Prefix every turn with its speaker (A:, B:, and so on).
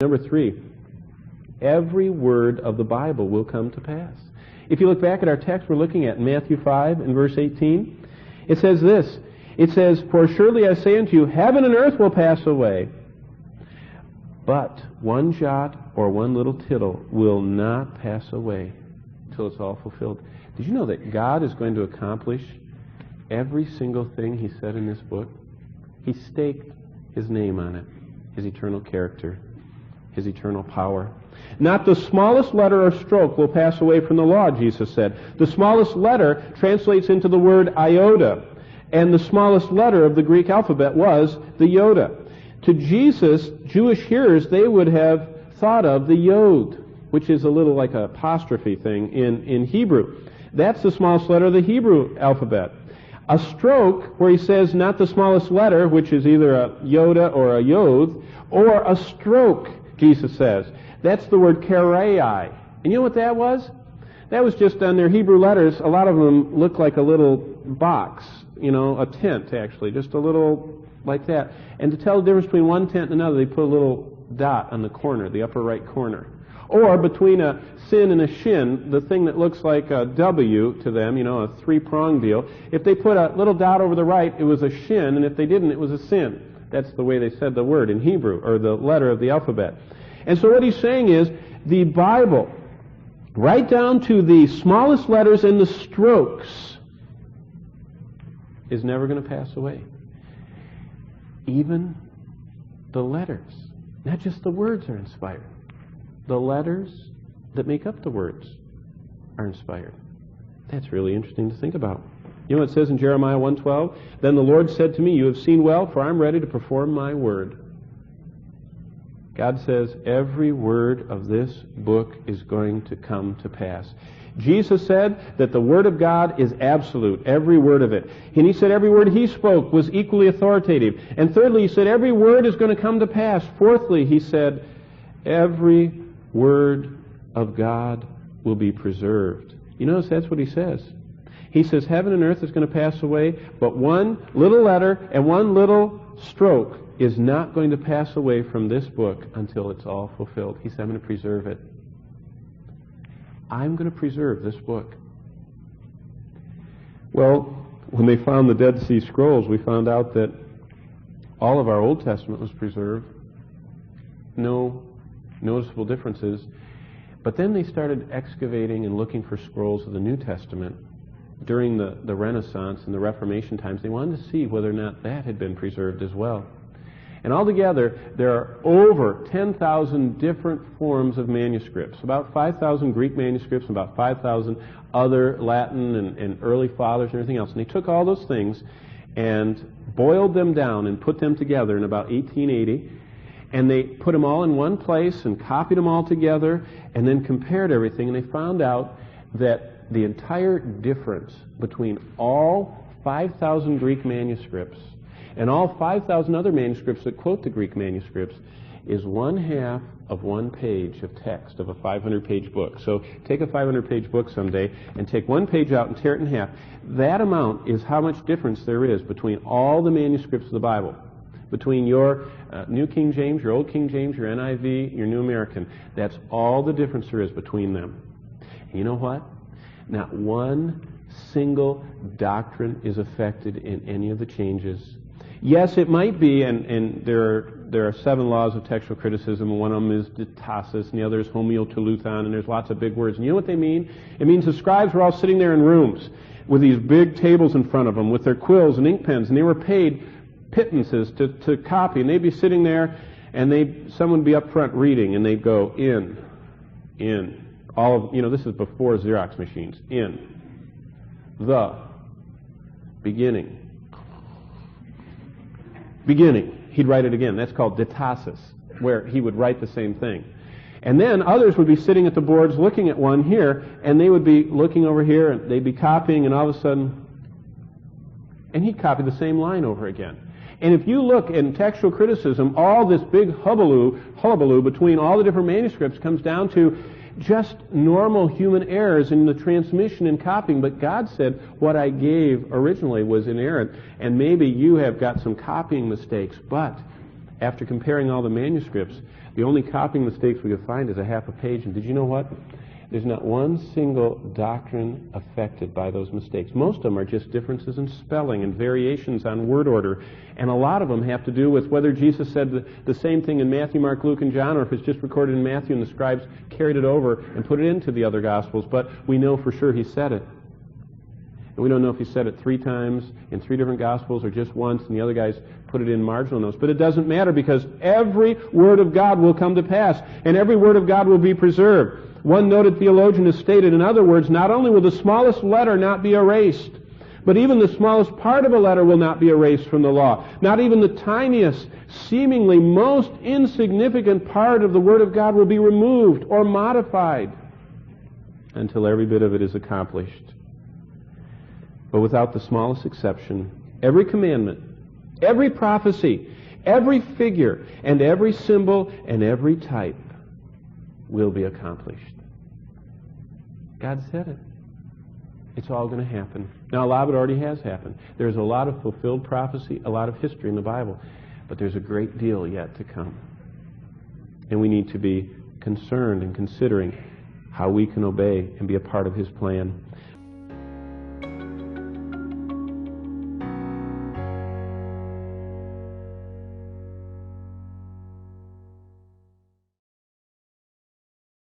A: Number 3, every word of the Bible will come to pass. If you look back at our text we're looking at in Matthew 5 and verse 18, it says this. It says, "For surely I say unto you, heaven and earth will pass away, but one jot or one little tittle will not pass away till it's all fulfilled." Did you know that God is going to accomplish every single thing He said in this book? He staked His name on it, His eternal character, His eternal power. Not the smallest letter or stroke will pass away from the law, Jesus said. The smallest letter translates into the word iota, and the smallest letter of the Greek alphabet was the iota. To Jesus, Jewish hearers, they would have thought of the yod, which is a little like an apostrophe thing in Hebrew. That's the smallest letter of the Hebrew alphabet. A stroke, where he says not the smallest letter, which is either a yoda or a yod, or a stroke, Jesus says. That's the word karai. And you know what that was? That was just on their Hebrew letters. A lot of them look like a little box, a tent actually, just a little like that. And to tell the difference between one tent and another, they put a little dot on the corner, the upper right corner. Or between a sin and a shin, the thing that looks like a W to them, a three-prong deal, if they put a little dot over the right, it was a shin, and if they didn't, it was a sin. That's the way they said the word in Hebrew, or the letter of the alphabet. And so what he's saying is, the Bible, right down to the smallest letters and the strokes, is never going to pass away. Even the letters, not just the words are inspired. The letters that make up the words are inspired. That's really interesting to think about. You know what it says in Jeremiah 1:12? "Then the Lord said to me, you have seen well, for I am ready to perform my word." God says every word of this book is going to come to pass. Jesus said that the Word of God is absolute, every word of it. And He said every word He spoke was equally authoritative. And thirdly, He said every word is going to come to pass. Fourthly, He said every word of God will be preserved. You notice that's what He says. He says heaven and earth is going to pass away, but one little letter and one little stroke is not going to pass away from this book until it's all fulfilled. He said, I'm going to preserve it. I'm going to preserve this book. Well, when they found the Dead Sea Scrolls, we found out that all of our Old Testament was preserved. No noticeable differences. But then they started excavating and looking for scrolls of the New Testament. During the Renaissance and the Reformation times, they wanted to see whether or not that had been preserved as well. And altogether, there are over 10,000 different forms of manuscripts, about 5,000 Greek manuscripts, about 5,000 other Latin and early fathers and everything else. And they took all those things and boiled them down and put them together in about 1880. And they put them all in one place and copied them all together and then compared everything. And they found out that the entire difference between all 5,000 Greek manuscripts and all 5,000 other manuscripts that quote the Greek manuscripts is 1/2 of one page of text of a 500-page book. So take a 500-page book someday and take one page out and tear it in half. That amount is how much difference there is between all the manuscripts of the Bible. Between your New King James, your Old King James, your NIV, your New American. That's all the difference there is between them. And you know what? Not one single doctrine is affected in any of the changes. Yes, it might be, and there are 7 laws of textual criticism, and one of them is ditasis, and the other is homeoteleuthan, and there's lots of big words. And you know what they mean? It means the scribes were all sitting there in rooms with these big tables in front of them with their quills and ink pens, and they were paid pittances to copy, and they'd be sitting there, and someone would be up front reading, and they'd go in, all of, this is before Xerox machines, in, the, beginning. He'd write it again. That's called ditasis, where he would write the same thing. And then others would be sitting at the boards looking at one here, and they would be looking over here, and they'd be copying, and all of a sudden, and he'd copy the same line over again. And if you look in textual criticism, all this big hullabaloo between all the different manuscripts comes down to just normal human errors in the transmission and copying. But God said, what I gave originally was inerrant, and maybe you have got some copying mistakes, but after comparing all the manuscripts, the only copying mistakes we could find is a half a page. And did you know what? There's not one single doctrine affected by those mistakes. Most of them are just differences in spelling and variations on word order. And a lot of them have to do with whether Jesus said the same thing in Matthew, Mark, Luke, and John, or if it's just recorded in Matthew and the scribes carried it over and put it into the other Gospels. But we know for sure he said it. And we don't know if he said it 3 times in 3 different Gospels or just once, and the other guys put it in marginal notes. But it doesn't matter, because every word of God will come to pass, and every word of God will be preserved. One noted theologian has stated, in other words, not only will the smallest letter not be erased, but even the smallest part of a letter will not be erased from the law. Not even the tiniest, seemingly most insignificant part of the Word of God will be removed or modified until every bit of it is accomplished. But without the smallest exception, every commandment, every prophecy, every figure, and every symbol, and every type will be accomplished. God said it. It's all going to happen. Now, a lot of it already has happened. There's a lot of fulfilled prophecy, a lot of history in the Bible, but there's a great deal yet to come. And we need to be concerned and considering how we can obey and be a part of His plan.